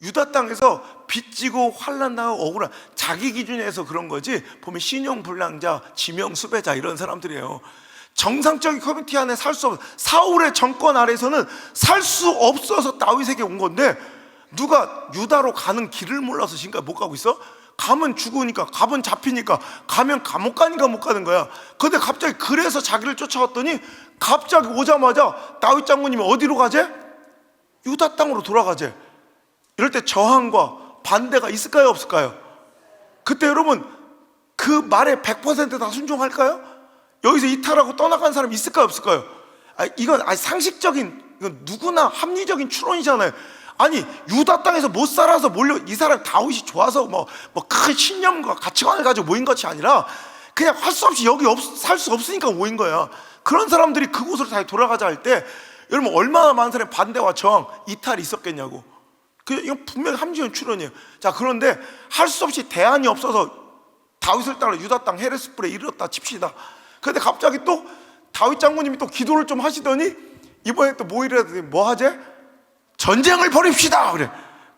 유다 땅에서 빚지고 환난당하고 억울한 자기 기준에서 그런 거지, 보면 신용불량자, 지명수배자 이런 사람들이에요. 정상적인 커뮤니티 안에 살 수 없어. 사울의 정권 아래서는 살 수 없어서 다윗에게 온 건데, 누가 유다로 가는 길을 몰라서 지금까지 못 가고 있어? 가면 죽으니까, 가면 잡히니까, 가면 감옥 가니까 못 가는 거야. 근데 갑자기 그래서 자기를 쫓아왔더니 갑자기 오자마자 다윗 장군님이 어디로 가재? 유다 땅으로 돌아가재. 이럴 때 저항과 반대가 있을까요, 없을까요? 그때 여러분 그 말에 100% 다 순종할까요? 여기서 이탈하고 떠나간 사람이 있을까요, 없을까요? 이건 상식적인, 이건 누구나 합리적인 추론이잖아요. 아니 유다 땅에서 못 살아서 몰려, 이 사람 다윗이 좋아서 큰 신념과 가치관을 가지고 모인 것이 아니라 그냥 할 수 없이 여기 살 수 없으니까 모인 거야. 그런 사람들이 그곳으로 다시 돌아가자 할 때 여러분 얼마나 많은 사람의 반대와 저항, 이탈이 있었겠냐고. 이건 분명히 합리적인 추론이에요. 자, 그런데 할 수 없이 대안이 없어서 다윗을 따라 유다 땅 헤레스불에 이르렀다 칩시다. 그런데 갑자기 또 다윗 장군님이 또 기도를 좀 하시더니 이번에 또 뭐 이래더니 뭐 하재? 전쟁을 벌입시다. 그래.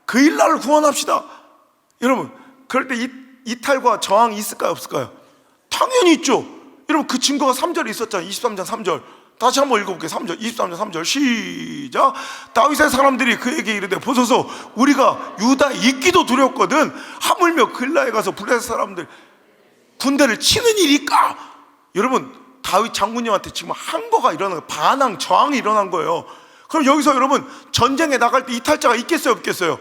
그 일날을 구원합시다. 여러분 그럴 때 이탈과 저항이 있을까요, 없을까요? 당연히 있죠. 여러분 그 증거가 3절에 있었잖아요. 23장 3절 다시 한번 읽어볼게요. 3절, 23장 3절 시작. 다윗의 사람들이 그에게 이르되 보소서 우리가 유다에 있기도 두렵거든 하물며 글라에 가서 블레셋 사람들 군대를 치는 일일까? 여러분 다윗 장군님한테 지금 항거가 일어난 거예요. 반항, 저항이 일어난 거예요. 그럼 여기서 여러분 전쟁에 나갈 때 이탈자가 있겠어요, 없겠어요?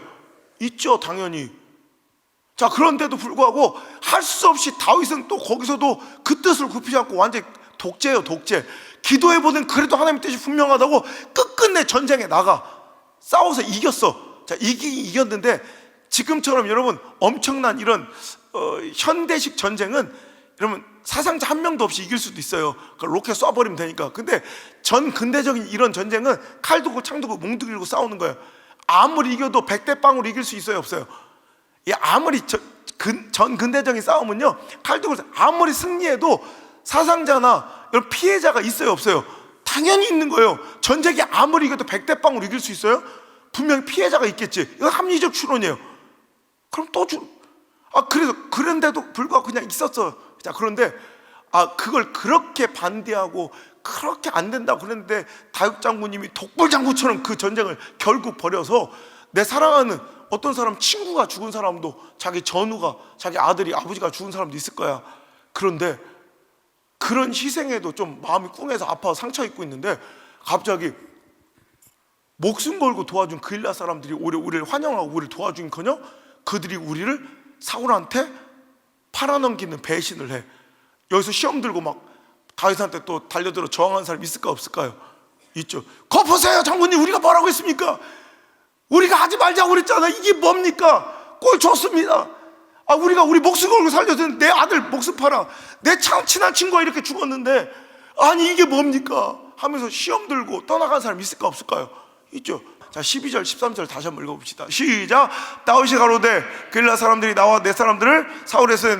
있죠, 당연히. 자, 그런데도 불구하고 할 수 없이 다윗은 또 거기서도 그 뜻을 굽히지 않고 완전히 독재예요, 독재. 기도해보든 그래도 하나님의 뜻이 분명하다고 끝끝내 전쟁에 나가 싸워서 이겼어. 자, 이겼는데 지금처럼 여러분 엄청난 이런 현대식 전쟁은 여러분 사상자 한 명도 없이 이길 수도 있어요. 로켓 쏴버리면 되니까. 근데 전 근대적인 이런 전쟁은 칼 두고 창 두고 몽둥이 들고 싸우는 거예요. 아무리 이겨도 100대 0으로 이길 수 있어요, 없어요? 아무리 전 근대적인 싸움은요, 칼 두고 아무리 승리해도 사상자나 이런 피해자가 있어요, 없어요? 당연히 있는 거예요. 전쟁이 아무리 이겨도 100대 0으로 이길 수 있어요? 분명히 피해자가 있겠지. 이건 합리적 추론이에요. 그럼 또 그래서 그런데도 불구하고 그냥 있었어. 자, 그런데 그걸 그렇게 반대하고 그렇게 안 된다고 그랬는데 다윗 장군님이 독불장군처럼 그 전쟁을 결국 벌여서 내 사랑하는 어떤 사람 친구가 죽은 사람도, 자기 전우가, 자기 아들이, 아버지가 죽은 사람도 있을 거야. 그런데 그런 희생에도 좀 마음이 꿍해서 아파서 상처 입고 있는데 갑자기 목숨 걸고 도와준 그일라 사람들이 우리를 환영하고 우리를 도와주긴커녕 그들이 우리를 사울한테 팔아넘기는 배신을 해. 여기서 시험 들고 막 다윗한테 또 달려들어 저항하는 사람 있을까, 없을까요? 있죠. 거 보세요, 장군님, 우리가 뭐라고 했습니까? 우리가 하지 말자고 그랬잖아. 이게 뭡니까? 꼴 좋습니다. 우리 목숨 걸고 살려줬는데 내 아들 목숨 팔아, 내 참 친한 친구가 이렇게 죽었는데 아니 이게 뭡니까? 하면서 시험 들고 떠나간 사람 있을까, 없을까요? 있죠. 자, 12절 13절 다시 한번 읽어봅시다. 시작. 다윗이 가로되 그일라 사람들이 나와 내 사람들을 사울의 손에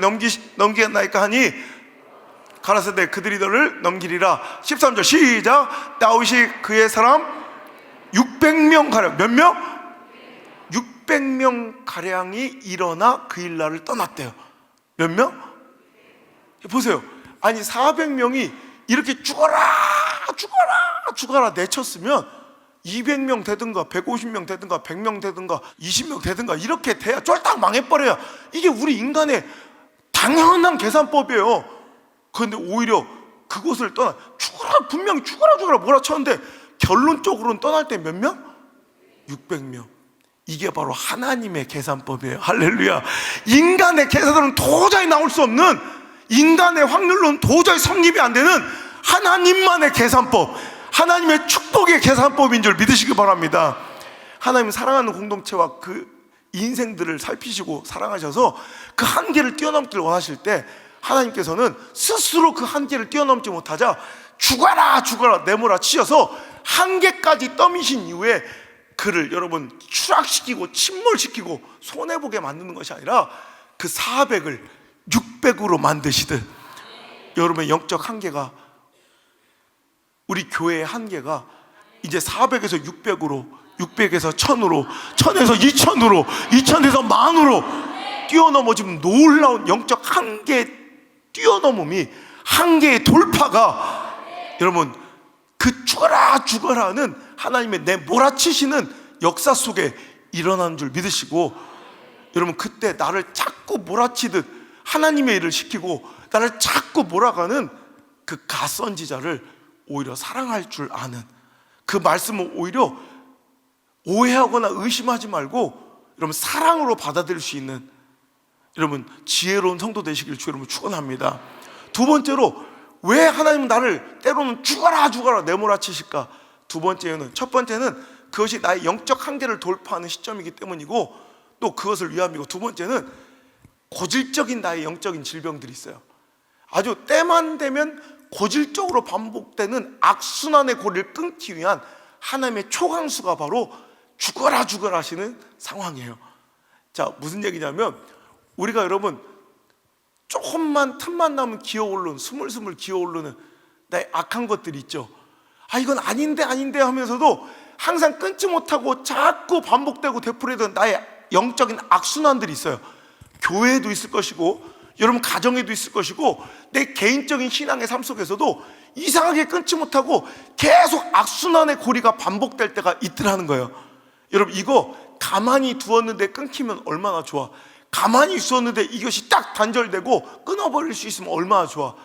넘기겠나이까 하니 가라사대 그들이 너를 넘기리라. 13절 시작. 다윗이 그의 사람 600명 가량, 몇 명? 600명 가량이 일어나 그일라를 떠났대요. 몇 명? 보세요. 아니 400명이 이렇게 죽어라 내쳤으면 200명 되든가 150명 되든가 100명 되든가 20명 되든가 이렇게 돼야 쫄딱 망해버려야 이게 우리 인간의 당연한 계산법이에요. 그런데 오히려 그곳을 분명히 죽어라 몰아쳤는데 결론적으로는 떠날 때 몇 명? 600명. 이게 바로 하나님의 계산법이에요. 할렐루야. 인간의 계산으로는 도저히 나올 수 없는, 인간의 확률로는 도저히 성립이 안 되는 하나님만의 계산법, 하나님의 축복의 계산법인 줄 믿으시기 바랍니다. 하나님은 사랑하는 공동체와 그 인생들을 살피시고 사랑하셔서 그 한계를 뛰어넘기를 원하실 때 하나님께서는 스스로 그 한계를 뛰어넘지 못하자 죽어라 내몰아 치셔서 한계까지 떠미신 이후에 그를 여러분 추락시키고 침몰시키고 손해보게 만드는 것이 아니라 그 400을 600으로 만드시듯 여러분의 영적 한계가, 우리 교회의 한계가 이제 400에서 600으로 600에서 1000으로, 1000에서 2000으로, 2000에서 만으로 뛰어넘어 지금 놀라운 영적 한계 뛰어넘음이, 한계의 돌파가 여러분 그 죽어라 죽어라는 하나님의 내 몰아치시는 역사 속에 일어나는 줄 믿으시고, 여러분 그때 나를 자꾸 몰아치듯 하나님의 일을 시키고 나를 자꾸 몰아가는 그 가선지자를 오히려 사랑할 줄 아는, 그 말씀을 오히려 오해하거나 의심하지 말고 여러분 사랑으로 받아들일 수 있는 여러분 지혜로운 성도 되시길 주 여러분 축원합니다. 두 번째로 왜 하나님은 나를 때로는 죽어라 죽어라 내몰아치실까? 두 번째는, 첫 번째는 그것이 나의 영적 한계를 돌파하는 시점이기 때문이고, 또 그것을 위함이고, 두 번째는 고질적인 나의 영적인 질병들이 있어요. 아주 때만 되면 고질적으로 반복되는 악순환의 고리를 끊기 위한 하나님의 초강수가 바로 죽어라 죽어라 하시는 상황이에요. 자, 무슨 얘기냐면, 우리가 여러분 조금만 틈만 나면 기어오르는, 스물스물 기어오르는 나의 악한 것들이 있죠. 아, 이건 아닌데 아닌데 하면서도 항상 끊지 못하고 자꾸 반복되고 되풀이되는 나의 영적인 악순환들이 있어요. 교회에도 있을 것이고, 여러분 가정에도 있을 것이고, 내 개인적인 신앙의 삶 속에서도 이상하게 끊지 못하고 계속 악순환의 고리가 반복될 때가 있더라는 거예요. 여러분 이거 가만히 두었는데 끊기면 얼마나 좋아. 가만히 있었는데 이것이 딱 단절되고 끊어버릴 수 있으면 얼마나 좋아.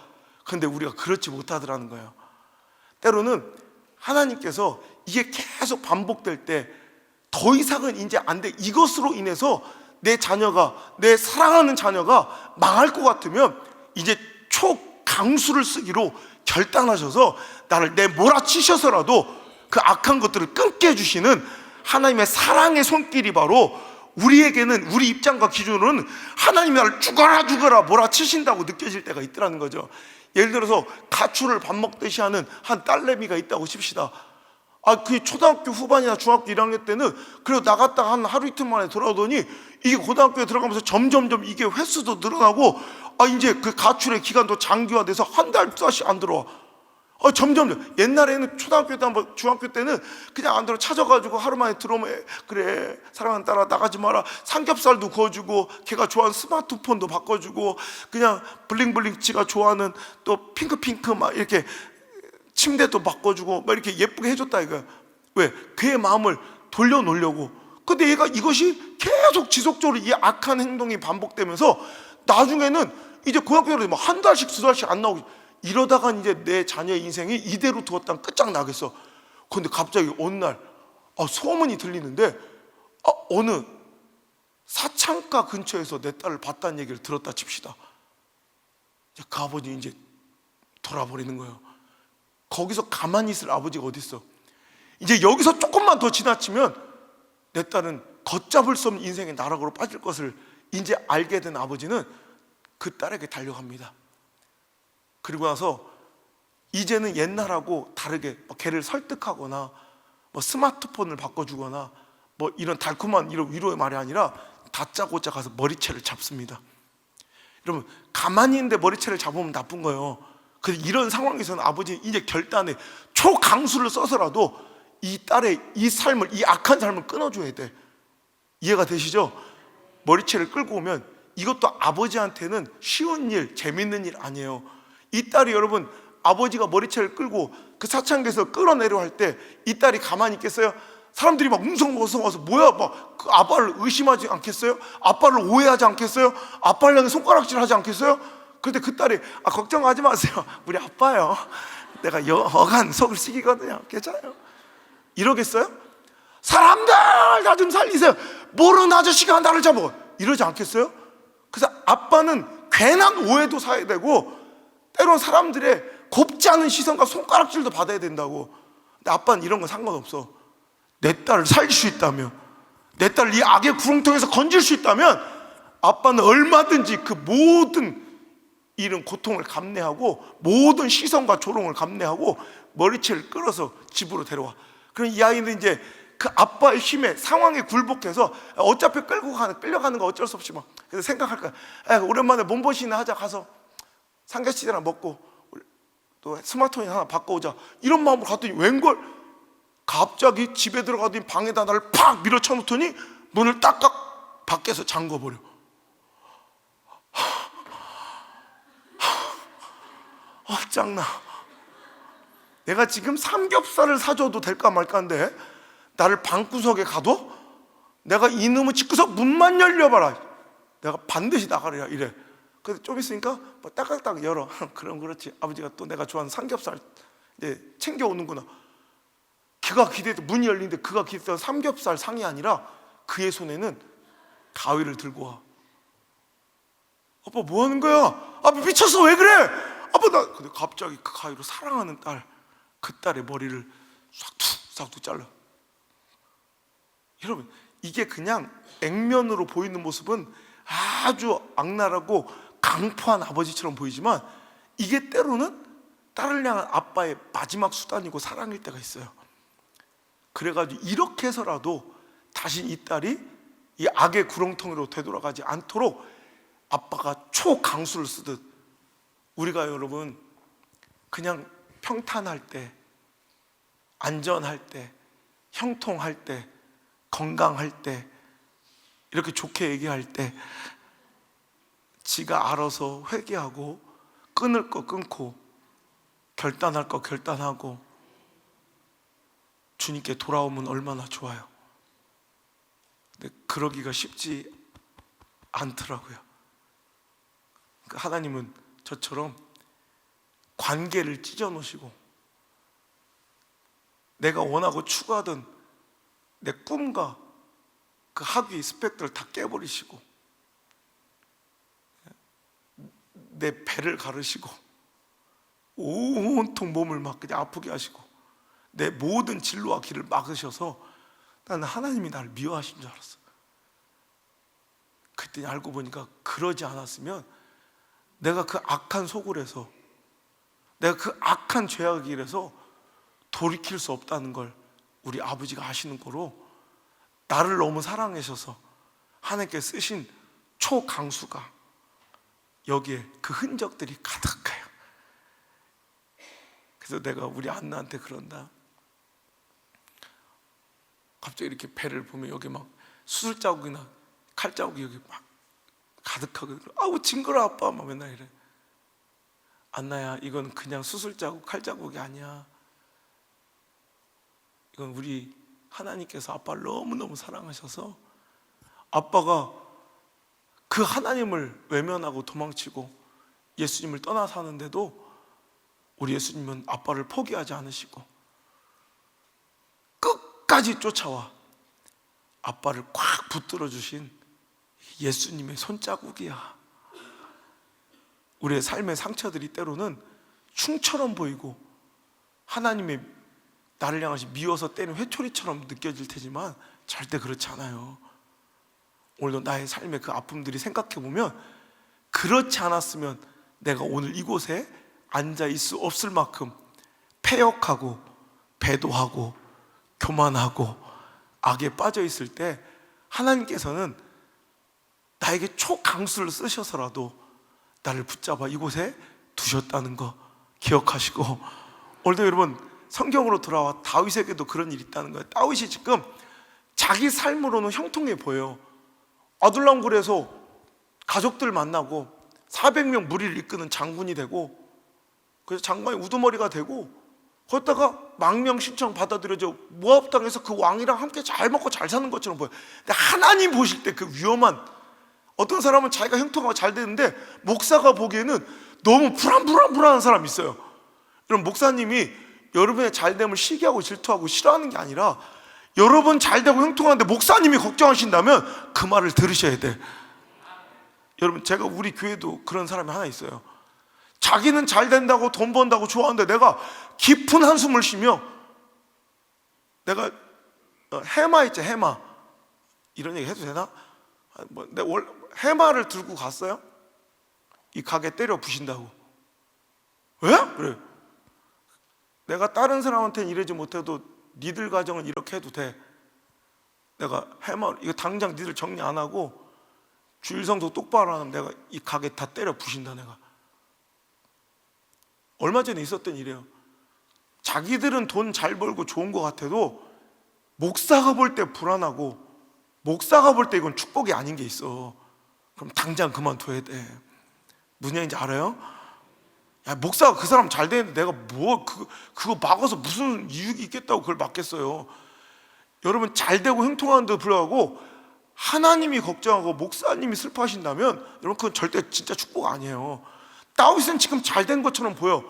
그런데 우리가 그렇지 못하더라는 거예요. 때로는 하나님께서 이게 계속 반복될 때 더 이상은 이제 안 돼, 이것으로 인해서 내 자녀가, 내 사랑하는 자녀가 망할 것 같으면 이제 초강수를 쓰기로 결단하셔서 나를 내몰아치셔서라도 그 악한 것들을 끊게 해주시는 하나님의 사랑의 손길이 바로 우리에게는, 우리 입장과 기준으로는 하나님이 나를 죽어라 죽어라 몰아치신다고 느껴질 때가 있더라는 거죠. 예를 들어서 가출을 밥 먹듯이 하는 한 딸내미가 있다고 칩시다. 아, 그 초등학교 후반이나 중학교 1학년 때는 그래도 나갔다가 한 하루 이틀 만에 돌아오더니 이게 고등학교에 들어가면서 점점점 이게 횟수도 늘어나고, 아, 이제 그 가출의 기간도 장기화돼서 한 달씩 안 들어와. 점점. 옛날에는 초등학교 때 한번, 중학교 때는 그냥 안 들어 찾아가지고 하루 만에 들어오면 그래 사랑하는 딸아 나가지 마라, 삼겹살도 구워주고, 걔가 좋아하는 스마트폰도 바꿔주고, 그냥 블링블링 지가 좋아하는 또 핑크핑크 막 이렇게 침대도 바꿔주고 막 이렇게 예쁘게 해줬다 이거야. 왜? 그의 마음을 돌려놓으려고. 근데 얘가 이것이 계속 지속적으로 이 악한 행동이 반복되면서 나중에는 이제 고등학교 때한 달씩 두 달씩 안 나오고, 이러다가 이제 내 자녀의 인생이 이대로 두었다면 끝장나겠어. 그런데 갑자기 어느 날 소문이 들리는데, 어느 사창가 근처에서 내 딸을 봤다는 얘기를 들었다 칩시다. 그 아버지 이제 돌아버리는 거예요. 거기서 가만히 있을 아버지가 어디 있어. 이제 여기서 조금만 더 지나치면 내 딸은 걷잡을 수 없는 인생의 나락으로 빠질 것을 이제 알게 된 아버지는 그 딸에게 달려갑니다. 그리고 나서 이제는 옛날하고 다르게 걔를 설득하거나 스마트폰을 바꿔주거나 이런 달콤한 이런 위로의 말이 아니라 다짜고짜 가서 머리채를 잡습니다. 여러분 가만히 있는데 머리채를 잡으면 나쁜 거예요. 그래서 이런 상황에서는 아버지는 이제 결단에 초강수를 써서라도 이 딸의 이 삶을, 이 악한 삶을 끊어줘야 돼. 이해가 되시죠? 머리채를 끌고 오면 이것도 아버지한테는 쉬운 일, 재밌는 일 아니에요. 이 딸이 여러분 아버지가 머리채를 끌고 그 사창에서 끌어내려 할 때 이 딸이 가만히 있겠어요? 사람들이 막 웅성웅성 와서 뭐야 그 아빠를 의심하지 않겠어요? 아빠를 오해하지 않겠어요? 아빠를 향해 손가락질 하지 않겠어요? 그런데 그 딸이 걱정하지 마세요, 우리 아빠요, 내가 여간 속을 시키거든요, 괜찮아요. 이러겠어요? 사람들 나 좀 살리세요, 모르는 아저씨가 나를 잡아, 이러지 않겠어요? 그래서 아빠는 괜한 오해도 사야 되고 때론 사람들의 곱지 않은 시선과 손가락질도 받아야 된다고. 근데 아빠는 이런 건 상관없어. 내 딸을 살릴 수 있다면, 내 딸을 이 악의 구렁텅이에서 건질 수 있다면 아빠는 얼마든지 그 모든 이런 고통을 감내하고 모든 시선과 조롱을 감내하고 머리채를 끌어서 집으로 데려와. 그럼 이 아이는 이제 그 아빠의 힘에 상황에 굴복해서 어차피 끌려가는 거 어쩔 수 없이 막 그래서 생각할 거야. 오랜만에 몸보신이나 하자, 가서 삼겹살이나 먹고 또 스마트폰 하나 바꿔오자, 이런 마음으로 갔더니 웬걸 갑자기 집에 들어가더니 방에다 나를 팍 밀어쳐 놓더니 문을 딱딱 밖에서 잠궈버려. 짱나. 내가 지금 삼겹살을 사줘도 될까 말까인데 나를 방구석에 가둬? 내가 이놈의 집구석 문만 열려봐라, 내가 반드시 나가리라 이래. 그래서 좀 있으니까 뭐 딱딱딱 열어. 그럼 그렇지, 아버지가 또 내가 좋아하는 삼겹살 이제 챙겨오는구나. 그가 기대했던, 문이 열리는데 그가 기대했던 삼겹살 상이 아니라 그의 손에는 가위를 들고 와. 아빠 뭐 하는 거야? 아빠 미쳤어, 왜 그래? 아빠 나. 근데 갑자기 그 가위로 사랑하는 딸, 그 딸의 머리를 싹둑 잘라. 여러분, 이게 그냥 액면으로 보이는 모습은 아주 악랄하고 강포한 아버지처럼 보이지만 이게 때로는 딸을 향한 아빠의 마지막 수단이고 사랑일 때가 있어요. 그래가지고 이렇게 해서라도 다시 이 딸이 이 악의 구렁텅이로 되돌아가지 않도록 아빠가 초강수를 쓰듯, 우리가 여러분 그냥 평탄할 때, 안전할 때, 형통할 때, 건강할 때, 이렇게 좋게 얘기할 때 지가 알아서 회개하고 끊을 거 끊고 결단할 거 결단하고 주님께 돌아오면 얼마나 좋아요. 근데 그러기가 쉽지 않더라고요. 하나님은 저처럼 관계를 찢어 놓으시고 내가 원하고 추구하던 내 꿈과 그 학위 스펙들을 다 깨버리시고 내 배를 가르시고 온통 몸을 막 그냥 아프게 하시고 내 모든 진로와 길을 막으셔서 나는 하나님이 나를 미워하신 줄 알았어. 그때 알고 보니까 그러지 않았으면 내가 그 악한 소굴에서, 내가 그 악한 죄악 길에서 돌이킬 수 없다는 걸 우리 아버지가 아시는 거로 나를 너무 사랑하셔서 하나님께 쓰신 초강수가 여기에 그 흔적들이 가득해요. 그래서 내가 우리 안나한테 그런다. 갑자기 이렇게 배를 보면 여기 막 수술 자국이나 칼 자국이 여기 막 가득하거든. 아우 징그러 아빠 막 맨날 이래. 안나야, 이건 그냥 수술 자국 칼 자국이 아니야. 이건 우리 하나님께서 아빠를 너무너무 사랑하셔서 아빠가 그 하나님을 외면하고 도망치고 예수님을 떠나 사는데도 우리 예수님은 아빠를 포기하지 않으시고 끝까지 쫓아와 아빠를 꽉 붙들어 주신 예수님의 손자국이야. 우리의 삶의 상처들이 때로는 흉처럼 보이고 하나님의 나를 향하시 미워서 때는 회초리처럼 느껴질 테지만 절대 그렇지 않아요. 오늘도 나의 삶의 그 아픔들이 생각해보면 그렇지 않았으면 내가 오늘 이곳에 앉아 있을 수 없을 만큼 패역하고 배도하고 교만하고 악에 빠져 있을 때 하나님께서는 나에게 초강수를 쓰셔서라도 나를 붙잡아 이곳에 두셨다는 거 기억하시고, 오늘도 여러분 성경으로 돌아와 다윗에게도 그런 일이 있다는 거예요. 다윗이 지금 자기 삶으로는 형통해 보여요. 아둘람굴에서 가족들 만나고 400명 무리를 이끄는 장군이 되고, 그래서 장관이 우두머리가 되고, 거기다가 망명 신청 받아들여져 모압 땅에서 그 왕이랑 함께 잘 먹고 잘 사는 것처럼 보여요. 근데 하나님 보실 때 그 위험한, 어떤 사람은 자기가 형통하고 잘 되는데 목사가 보기에는 너무 불안한 사람이 있어요. 그럼 목사님이 여러분의 잘됨을 시기하고 질투하고 싫어하는 게 아니라 여러분 잘되고 형통한데 목사님이 걱정하신다면 그 말을 들으셔야 돼. 여러분, 제가 우리 교회도 그런 사람이 하나 있어요. 자기는 잘 된다고 돈 번다고 좋아하는데 내가 깊은 한숨을 쉬며, 내가 해마 있죠, 해마. 이런 얘기 해도 되나? 해마를 들고 갔어요. 이 가게 때려 부신다고. 왜? 그래. 내가 다른 사람한테는 이러지 못해도 니들 가정은 이렇게 해도 돼. 내가 해마, 이거 당장 니들 정리 안 하고 주일성도 똑바로 안 하면 내가 이 가게 다 때려 부신다. 내가 얼마 전에 있었던 일이에요. 자기들은 돈 잘 벌고 좋은 것 같아도 목사가 볼 때 불안하고, 목사가 볼 때 이건 축복이 아닌 게 있어. 그럼 당장 그만둬야 돼. 무슨 얘기인지 알아요? 야, 목사가 그 사람 잘 되는데 내가 그거 막아서 무슨 이익이 있겠다고 그걸 막겠어요. 여러분, 잘 되고 형통하는데도 불구하고 하나님이 걱정하고 목사님이 슬퍼하신다면 여러분, 그건 절대 진짜 축복 아니에요. 다윗은 지금 잘 된 것처럼 보여.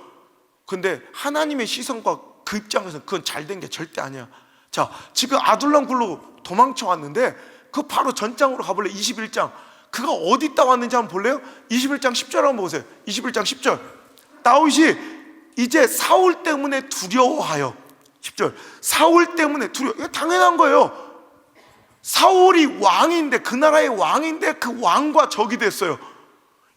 근데 하나님의 시선과 그 입장에서는 그건 잘 된 게 절대 아니야. 자, 지금 아둘람 굴로 도망쳐 왔는데 그 바로 전장으로 가볼래? 21장. 그가 어디 있다 왔는지 한번 볼래요? 21장 10절 한번 보세요. 21장 10절. 다윗이 이제 사울 때문에 두려워하여, 10절, 사울 때문에 두려워. 이거 당연한 거예요. 사울이 왕인데, 그 나라의 왕인데 그 왕과 적이 됐어요.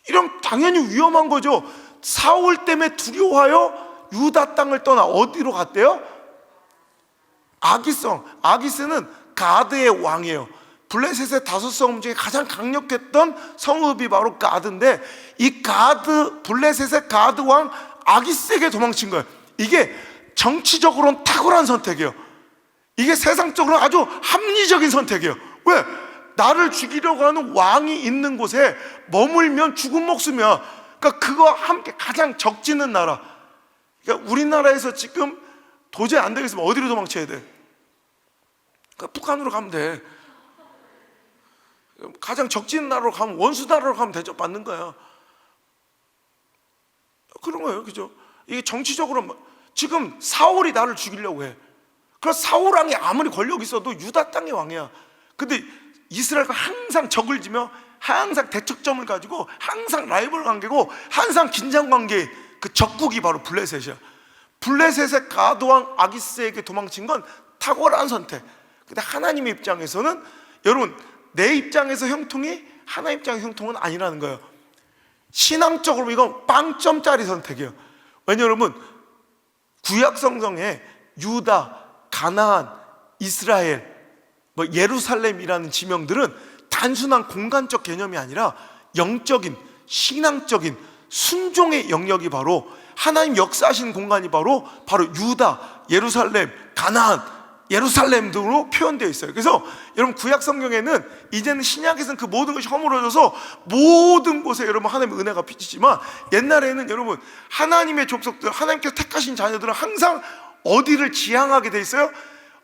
이런 당연히 위험한 거죠. 사울 때문에 두려워하여 유다 땅을 떠나 어디로 갔대요? 아기성. 아기스는 가드의 왕이에요. 블레셋의 5성 중에 가장 강력했던 성읍이 바로 가드인데, 이 가드, 블레셋의 가드 왕 아기스에게 도망친 거예요. 이게 정치적으로는 탁월한 선택이에요. 이게 세상적으로 아주 합리적인 선택이에요. 왜? 나를 죽이려고 하는 왕이 있는 곳에 머물면 죽은 목숨이야. 그러니까 그거 함께 가장 적지는 나라. 그러니까 우리나라에서 지금 도저히 안 되겠으면 어디로 도망쳐야 돼? 그러니까 북한으로 가면 돼. 가장 적지는 나라로 가면, 원수 나라로 가면 대접받는 거야. 그런 거예요. 그죠? 이게 정치적으로 지금 사울이 나를 죽이려고 해. 그래서 사울 왕이 아무리 권력이 있어도 유다 땅의 왕이야. 근데 이스라엘과 항상 적을 지며 항상 대척점을 가지고 항상 라이벌 관계고 항상 긴장 관계, 그 적국이 바로 블레셋이야. 블레셋의 가드왕 아기스에게 도망친 건 탁월한 선택. 근데 하나님의 입장에서는, 여러분, 내 입장에서 형통이 하나님 입장의 형통은 아니라는 거예요. 신앙적으로 이건 빵점짜리 선택이에요. 왜냐하면 여러분, 구약 성경에 유다, 가나안, 이스라엘, 예루살렘이라는 지명들은 단순한 공간적 개념이 아니라 영적인, 신앙적인 순종의 영역이 바로, 하나님 역사하시는 공간이 바로 유다, 예루살렘, 가나안, 예루살렘 등으로 표현되어 있어요. 그래서 여러분, 구약 성경에는 이제는 신약에서는 그 모든 것이 허물어져서 모든 곳에 여러분 하나님의 은혜가 비치지만, 옛날에는 여러분 하나님의 족속들, 하나님께서 택하신 자녀들은 항상 어디를 지향하게 돼 있어요?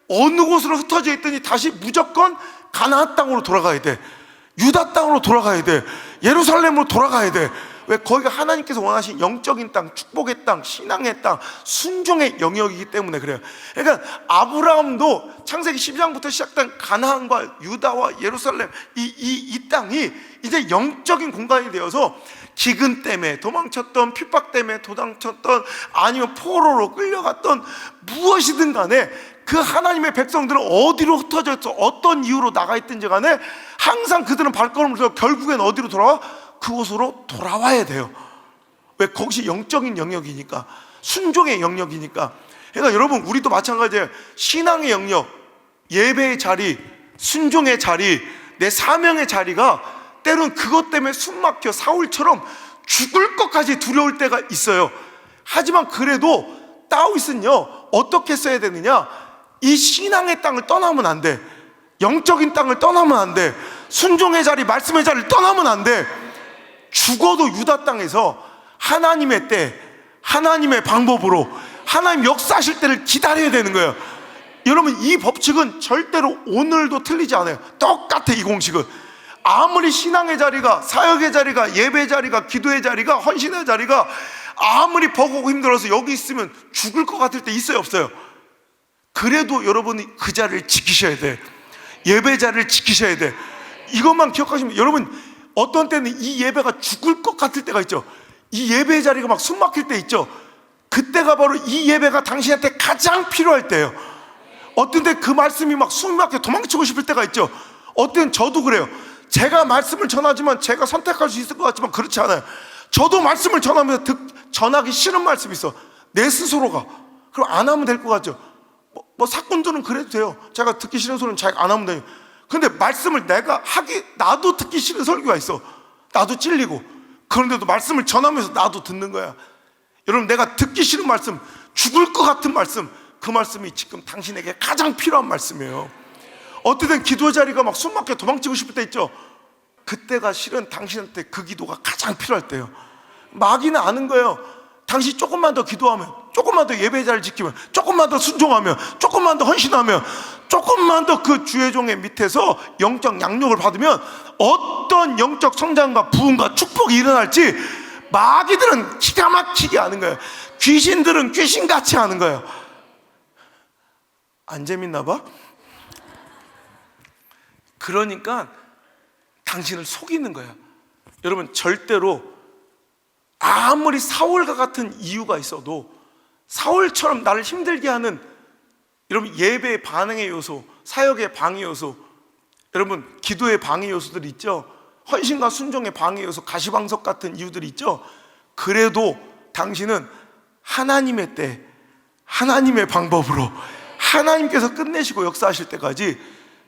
어느 곳으로 흩어져 있더니 다시 무조건 가나안 땅으로 돌아가야 돼. 유다 땅으로 돌아가야 돼. 예루살렘으로 돌아가야 돼. 왜? 거기가 하나님께서 원하신 영적인 땅, 축복의 땅, 신앙의 땅, 순종의 영역이기 때문에 그래요. 그러니까 아브라함도 창세기 12장부터 시작된 가나안과 유다와 예루살렘, 이 땅이 이제 영적인 공간이 되어서 기근 때문에 도망쳤던, 핍박 때문에 도망쳤던, 아니면 포로로 끌려갔던, 무엇이든 간에 그 하나님의 백성들은 어디로 흩어져 있어, 어떤 이유로 나가 있든지 간에 항상 그들은 발걸음을 들어 결국엔 어디로 돌아와? 그곳으로 돌아와야 돼요. 왜? 그것이 영적인 영역이니까, 순종의 영역이니까. 그러니까 여러분, 우리도 마찬가지예요. 신앙의 영역, 예배의 자리, 순종의 자리, 내 사명의 자리가 때로는 그것 때문에 숨막혀 사울처럼 죽을 것까지 두려울 때가 있어요. 하지만 그래도 다윗은요, 어떻게 써야 되느냐? 이 신앙의 땅을 떠나면 안 돼. 영적인 땅을 떠나면 안 돼. 순종의 자리, 말씀의 자리를 떠나면 안 돼. 죽어도 유다 땅에서 하나님의 때, 하나님의 방법으로 하나님 역사하실 때를 기다려야 되는 거예요. 여러분, 이 법칙은 절대로 오늘도 틀리지 않아요. 똑같아. 이 공식은 아무리 신앙의 자리가, 사역의 자리가, 예배의 자리가, 기도의 자리가, 헌신의 자리가 아무리 버거고 힘들어서 여기 있으면 죽을 것 같을 때 있어요, 없어요? 그래도 여러분이 그 자리를 지키셔야 돼. 예배 자리를 지키셔야 돼. 이것만 기억하시면, 여러분, 어떤 때는 이 예배가 죽을 것 같을 때가 있죠. 이 예배의 자리가 막 숨 막힐 때 있죠. 그때가 바로 이 예배가 당신한테 가장 필요할 때예요. 어떤 때 그 말씀이 막 숨 막혀 도망치고 싶을 때가 있죠. 어떤 때는 저도 그래요. 제가 말씀을 전하지만 제가 선택할 수 있을 것 같지만 그렇지 않아요. 저도 말씀을 전하면서 전하기 싫은 말씀이 있어. 내 스스로가. 그럼 안 하면 될 것 같죠. 사건들은 그래도 돼요. 제가 듣기 싫은 소리는 자기가 안 하면 돼요. 근데 말씀을 내가 나도 듣기 싫은 설교가 있어. 나도 찔리고. 그런데도 말씀을 전하면서 나도 듣는 거야. 여러분, 내가 듣기 싫은 말씀, 죽을 것 같은 말씀, 그 말씀이 지금 당신에게 가장 필요한 말씀이에요. 어떻게든 기도 자리가 막 숨막혀 도망치고 싶을 때 있죠. 그때가 실은 당신한테 그 기도가 가장 필요할 때예요. 마귀는 아는 거예요. 당신이 조금만 더 기도하면, 조금만 더 예배 자리를 지키면, 조금만 더 순종하면, 조금만 더 헌신하면, 조금만 더 그 주의 종의 밑에서 영적 양육을 받으면 어떤 영적 성장과 부흥과 축복이 일어날지 마귀들은 기가 막히게 아는 거예요. 귀신들은 귀신같이 아는 거예요. 안 재밌나 봐? 그러니까 당신을 속이는 거예요. 여러분, 절대로 아무리 사울과 같은 이유가 있어도 사울처럼 나를 힘들게 하는, 여러분, 예배의 반응의 요소, 사역의 방해 요소, 여러분, 기도의 방해 요소들 있죠. 헌신과 순종의 방해 요소, 가시방석 같은 이유들이 있죠. 그래도 당신은 하나님의 때, 하나님의 방법으로 하나님께서 끝내시고 역사하실 때까지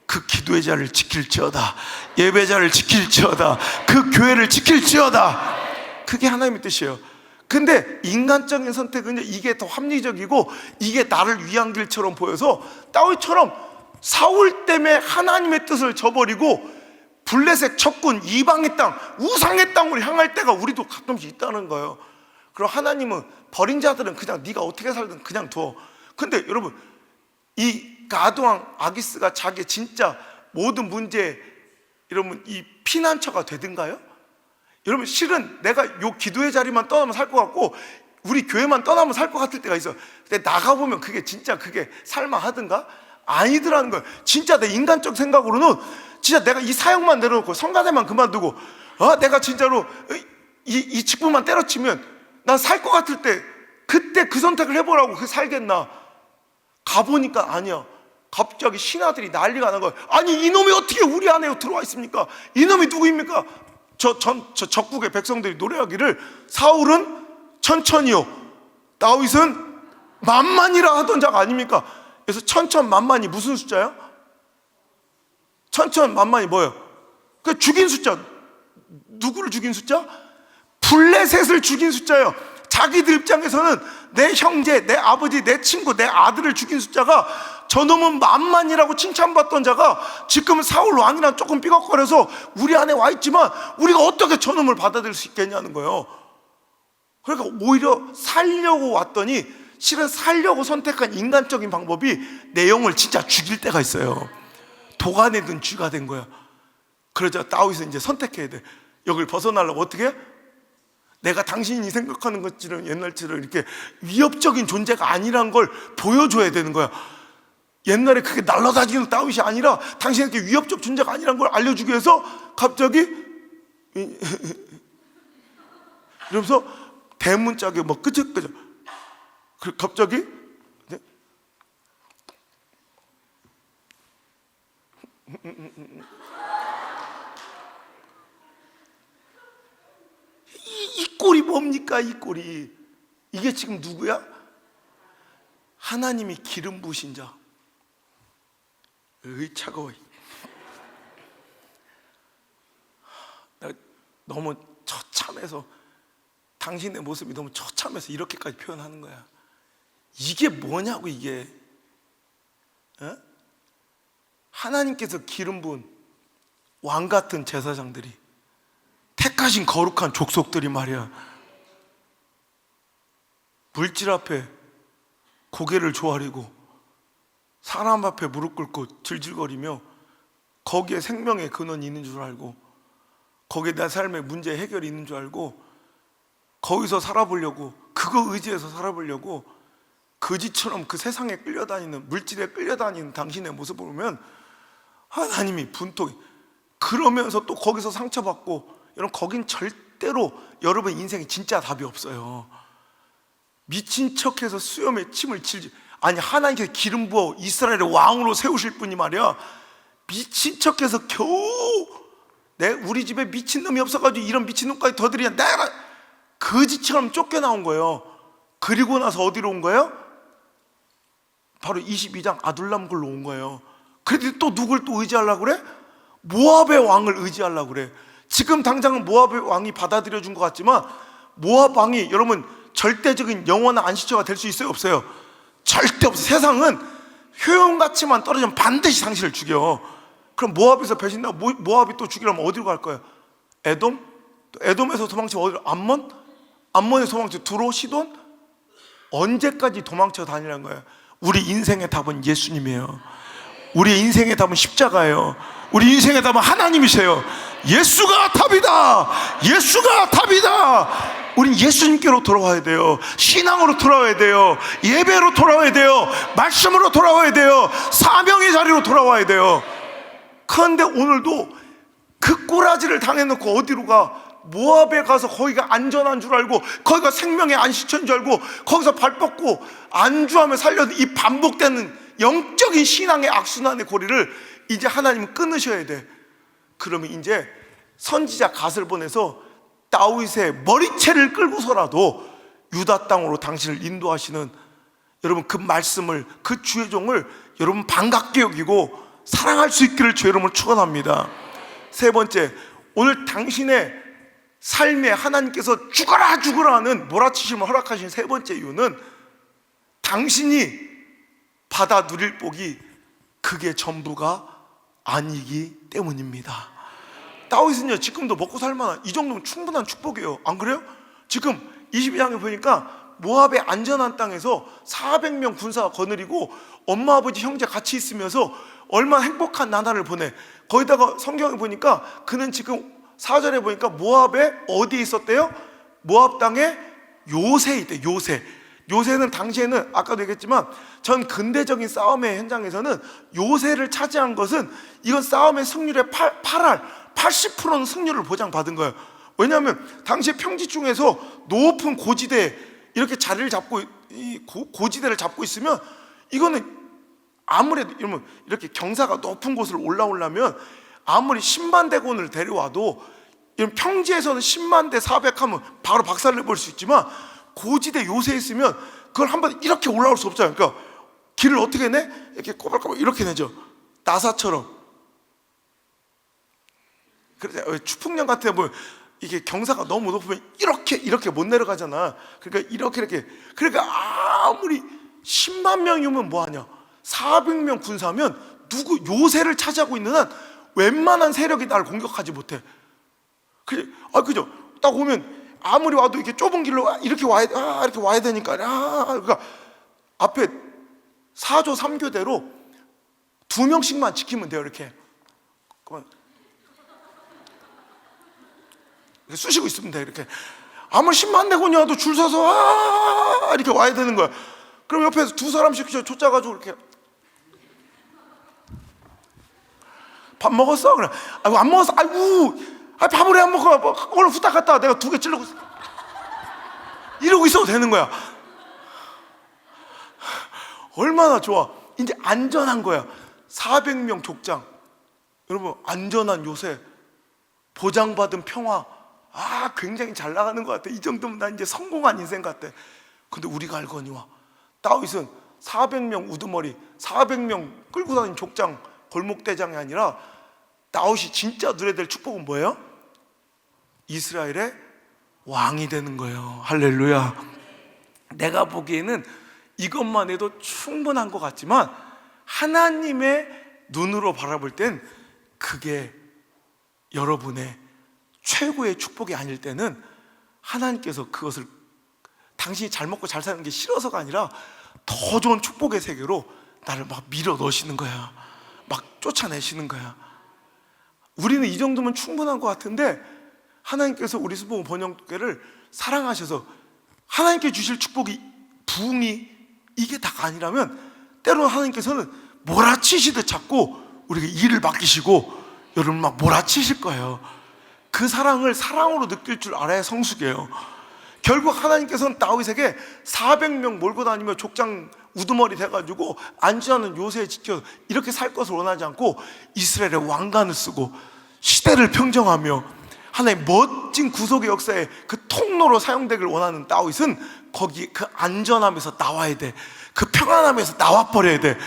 그 기도의 자리를 지킬지어다, 예배 자리를 지킬지어다, 그 교회를 지킬지어다. 그게 하나님의 뜻이에요. 근데 인간적인 선택은 이게 더 합리적이고 이게 나를 위한 길처럼 보여서 다윗처럼 사울 때문에 하나님의 뜻을 저버리고 블레셋 적군, 이방의 땅, 우상의 땅으로 향할 때가 우리도 가끔씩 있다는 거예요. 그럼 하나님은 버린 자들은 그냥 네가 어떻게 살든 그냥 둬. 근데 여러분, 이 가드왕 아기스가 자기의 진짜 모든 문제, 여러분, 이 피난처가 되든가요? 여러분, 실은 내가 요 기도의 자리만 떠나면 살 것 같고 우리 교회만 떠나면 살 것 같을 때가 있어. 근데 나가보면 그게 진짜 그게 살만하든가? 아니더라는 거예요. 진짜 내 인간적 생각으로는 진짜 내가 이 사역만 내려놓고 성가대만 그만두고 내가 진짜로 이 직분만 때려치면 난 살 것 같을 때 그때 그 선택을 해보라고. 그게 살겠나? 가보니까 아니야. 갑자기 신하들이 난리가 난 거예요. 아니, 이놈이 어떻게 우리 안에 들어와 있습니까? 이놈이 누구입니까? 저 적국의 백성들이 노래하기를 사울은 천천히요, 다윗은 만만이라 하던 자가 아닙니까? 그래서 천천만만이 무슨 숫자예요? 천천만만이 뭐예요? 그 죽인 숫자. 누구를 죽인 숫자? 블레셋을 죽인 숫자예요. 자기들 입장에서는 내 형제, 내 아버지, 내 친구, 내 아들을 죽인 숫자가, 저놈은 만만이라고 칭찬받던 자가 지금 사울 왕이랑 조금 삐걱거려서 우리 안에 와 있지만 우리가 어떻게 저놈을 받아들일 수 있겠냐는 거예요. 그러니까 오히려 살려고 왔더니 실은 살려고 선택한 인간적인 방법이 내 영을 진짜 죽일 때가 있어요. 도가내든 쥐가 된 거야. 그러자 다윗은 이제 선택해야 돼. 여길 벗어나려고 어떻게 해? 내가 당신이 생각하는 것처럼 옛날처럼 이렇게 위협적인 존재가 아니란 걸 보여줘야 되는 거야. 옛날에 그게 날아다니는 다윗이 아니라 당신에게 위협적 존재가 아니란 걸 알려주기 위해서 갑자기 이러면서 대문짝에 뭐 끄적끄적 갑자기 이 꼴이 뭡니까? 이 꼴이 이게 지금 누구야? 하나님이 기름 부으신 자. 으이 차가워. 내가 너무 처참해서, 당신의 모습이 너무 처참해서 이렇게까지 표현하는 거야. 이게 뭐냐고 이게. 에? 하나님께서 기름 부은 왕 같은 제사장들이, 택하신 거룩한 족속들이 말이야, 물질 앞에 고개를 조아리고 사람 앞에 무릎 꿇고 질질거리며 거기에 생명의 근원이 있는 줄 알고, 거기에 내 삶의 문제 해결이 있는 줄 알고, 거기서 살아보려고, 그거 의지해서 살아보려고 거지처럼 그 세상에 끌려다니는, 물질에 끌려다니는 당신의 모습을 보면 하나님이 분통이. 그러면서 또 거기서 상처받고, 여러분, 거긴 절대로 여러분 인생에 진짜 답이 없어요. 미친 척해서 수염에 침을 칠지. 아니, 하나님께서 기름 부어 이스라엘의 왕으로 세우실 분이 말이야, 미친 척해서 겨우 우리 집에 미친놈이 없어가지고 이런 미친놈까지 더 들이냐, 내가 거지처럼 쫓겨나온 거예요. 그리고 나서 어디로 온 거예요? 바로 22장 아둘람 굴로 온 거예요. 그런데 또 누굴 또 의지하려고 그래? 모압의 왕을 의지하려고 그래. 지금 당장은 모압의 왕이 받아들여 준 것 같지만 모압 왕이, 여러분, 절대적인 영원한 안식처가 될 수 있어요, 없어요? 절대 없어요. 세상은 효용가치만 떨어지면 반드시 당신을 죽여. 그럼 모압에서 배신나고 모압이 또 죽이려면 어디로 갈 거예요? 에돔? 또 에돔에서 도망치면 어디로? 암몬? 암몬에서 도망치면 두로? 시돈? 언제까지 도망쳐 다니라는 거예요? 우리 인생의 답은 예수님이에요. 우리 인생의 답은 십자가예요. 우리 인생의 답은 하나님이세요. 예수가 답이다. 예수가 답이다. 우린 예수님께로 돌아와야 돼요. 신앙으로 돌아와야 돼요. 예배로 돌아와야 돼요. 말씀으로 돌아와야 돼요. 사명의 자리로 돌아와야 돼요. 그런데 오늘도 그 꼬라지를 당해놓고 어디로 가? 모압에 가서 거기가 안전한 줄 알고, 거기가 생명의 안식처인 줄 알고 거기서 발 뻗고 안주하며 살려도 이 반복되는 영적인 신앙의 악순환의 고리를 이제 하나님은 끊으셔야 돼. 그러면 이제 선지자 갓을 보내서 다윗의 머리채를 끌고서라도 유다 땅으로 당신을 인도하시는, 여러분 그 말씀을, 그 주의 종을 여러분 반갑게 여기고 사랑할 수 있기를 주 여러분을 축원합니다. 세 번째, 오늘 당신의 삶에 하나님께서 죽어라 죽어라 하는 몰아치심을 허락하신 세 번째 이유는 당신이 받아 누릴 복이 그게 전부가 아니기 때문입니다. 다윗은요, 지금도 먹고 살만한, 이 정도면 충분한 축복이에요. 안 그래요? 지금 22장에 보니까 모압의 안전한 땅에서 400명 군사가 거느리고 엄마 아버지 형제 같이 있으면서 얼마나 행복한 나날을 보내. 거기다가 성경에 보니까 그는 지금 4절에 보니까 모압에 어디에 있었대요? 모압 땅에 요새에 있대. 요새는 당시에는 아까도 얘기했지만 전 근대적인 싸움의 현장에서는 요새를 차지한 것은 이건 싸움의 승률의 80%는 승률을 보장받은 거예요. 왜냐하면 당시 평지 중에서 높은 고지대에 이렇게 자리를 잡고, 고지대를 잡고 있으면 이거는 아무래도 이렇게 경사가 높은 곳을 올라오려면 아무리 10만 대군을 데려와도 이런 평지에서는 10만 대 400 하면 바로 박살내버릴 수 있지만 고지대 요새에 있으면 그걸 한번 이렇게 올라올 수 없잖아요. 그러니까 길을 어떻게 내? 이렇게 꼬박꼬박 이렇게 내죠. 나사처럼. 그래서 추풍령 같은 데 보면 이게 경사가 너무 높으면 이렇게 못 내려가잖아. 그러니까 이렇게. 그러니까 아무리 10만 명이면 뭐하냐? 400명 군사면 누구 요새를 차지하고 있는 한 웬만한 세력이 나를 공격하지 못해. 그죠? 딱 오면 아무리 와도 이렇게 좁은 길로 이렇게 와야 되니까. 그러니까 앞에 4조 3교대로 2명씩만 지키면 돼요. 이렇게 쑤시고 있으면 돼. 이렇게 아무리 10만 대군이 와도 줄 서서 이렇게 와야 되는 거야. 그럼 옆에서 두 사람씩 쫓아가지고 이렇게 밥 먹었어? 그래. 아이고 안 먹었어. 아이고 밥을 왜 안 먹어? 오늘 후딱 갔다가 내가 2개 찔러고 이러고 있어도 되는 거야. 얼마나 좋아. 이제 안전한 거야. 400명 족장, 여러분 안전한 요새, 보장받은 평화. 굉장히 잘 나가는 것 같아. 이 정도면 나 이제 성공한 인생 같아. 근데 우리가 알거니와 다윗은 400명 우두머리, 400명 끌고 다니는 족장, 골목대장이 아니라 다윗이 진짜 누려야 될 축복은 뭐예요? 이스라엘의 왕이 되는 거예요. 할렐루야. 내가 보기에는 이것만 해도 충분한 것 같지만 하나님의 눈으로 바라볼 땐 그게 여러분의 최고의 축복이 아닐 때는 하나님께서 그것을 당신이 잘 먹고 잘 사는 게 싫어서가 아니라 더 좋은 축복의 세계로 나를 막 밀어 넣으시는 거야. 막 쫓아내시는 거야. 우리는 이 정도면 충분한 것 같은데 하나님께서 우리 수봉 번영교회를 사랑하셔서 하나님께 주실 축복이, 부흥이 이게 다가 아니라면 때로는 하나님께서는 몰아치시듯 자꾸 우리에게 일을 맡기시고 여러분 막 몰아치실 거예요. 그 사랑을 사랑으로 느낄 줄 알아야 성숙이에요. 결국 하나님께서는 다윗에게 400명 몰고 다니며 족장 우두머리 돼가지고 안전한 요새에 지켜 이렇게 살 것을 원하지 않고 이스라엘의 왕관을 쓰고 시대를 평정하며 하나님 멋진 구속의 역사에 그 통로로 사용되길 원하는 다윗은 거기 그 안전함에서 나와야 돼. 그 평안함에서 나와버려야 돼.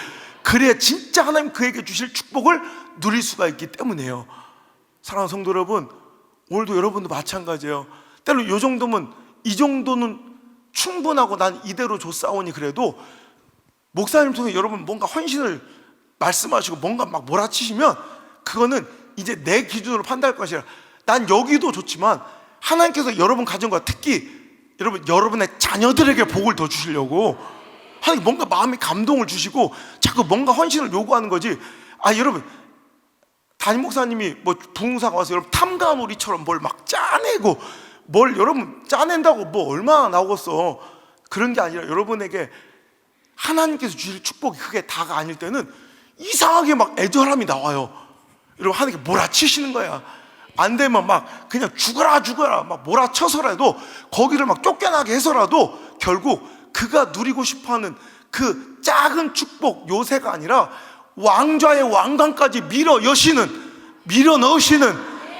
그래야 진짜 하나님 그에게 주실 축복을 누릴 수가 있기 때문이에요. 사랑하는 성도 여러분, 오늘도 여러분도 마찬가지예요. 때로 이 정도는 충분하고 난 이대로 줬사오니 그래도 목사님 통해 여러분 뭔가 헌신을 말씀하시고 뭔가 막 몰아치시면 그거는 이제 내 기준으로 판단할 것이라, 난 여기도 좋지만 하나님께서 여러분 가정과 특히 여러분의 자녀들에게 복을 더 주시려고 하나님 뭔가 마음의 감동을 주시고 자꾸 뭔가 헌신을 요구하는 거지. 여러분 담임 목사님이 뭐 부흥사가 와서 여러분 탐관오리처럼 뭘 막 짜내고 뭘 여러분 짜낸다고 뭐 얼마나 나오겠어. 그런 게 아니라 여러분에게 하나님께서 주실 축복이 그게 다가 아닐 때는 이상하게 막 애절함이 나와요. 여러분 하나님께 몰아치시는 거야. 안 되면 막 그냥 죽어라 막 몰아쳐서라도 거기를 막 쫓겨나게 해서라도 결국 그가 누리고 싶어하는 그 작은 축복 요새가 아니라 왕좌의 왕관까지 밀어 넣으시는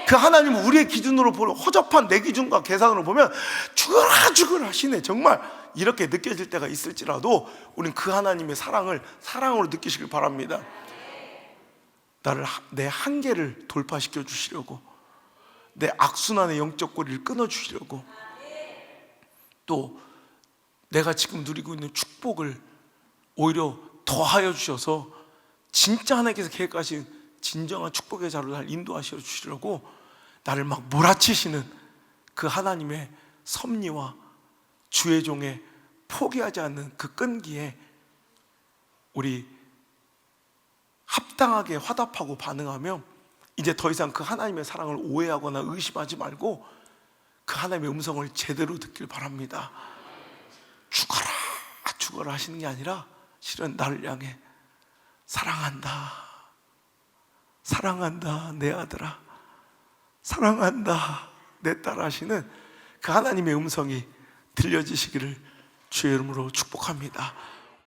그 하나님은 우리의 기준으로 보는 허접한 내 기준과 계산으로 보면 죽어라 하시네. 정말 이렇게 느껴질 때가 있을지라도 우리는 그 하나님의 사랑으로 느끼시길 바랍니다. 내 한계를 돌파시켜 주시려고, 내 악순환의 영적 고리를 끊어 주시려고, 또 내가 지금 누리고 있는 축복을 오히려 더하여 주셔서 진짜 하나님께서 계획하신 진정한 축복의 자로 날 인도하시어 주시려고 나를 막 몰아치시는 그 하나님의 섭리와 주의 종의 포기하지 않는 그 끈기에 우리 합당하게 화답하고 반응하며 이제 더 이상 그 하나님의 사랑을 오해하거나 의심하지 말고 그 하나님의 음성을 제대로 듣길 바랍니다. 죽어라 하시는 게 아니라 실은 나를 향해 사랑한다 내 아들아, 사랑한다 내 딸 하시는 그 하나님의 음성이 들려지시기를 주의 이름으로 축복합니다.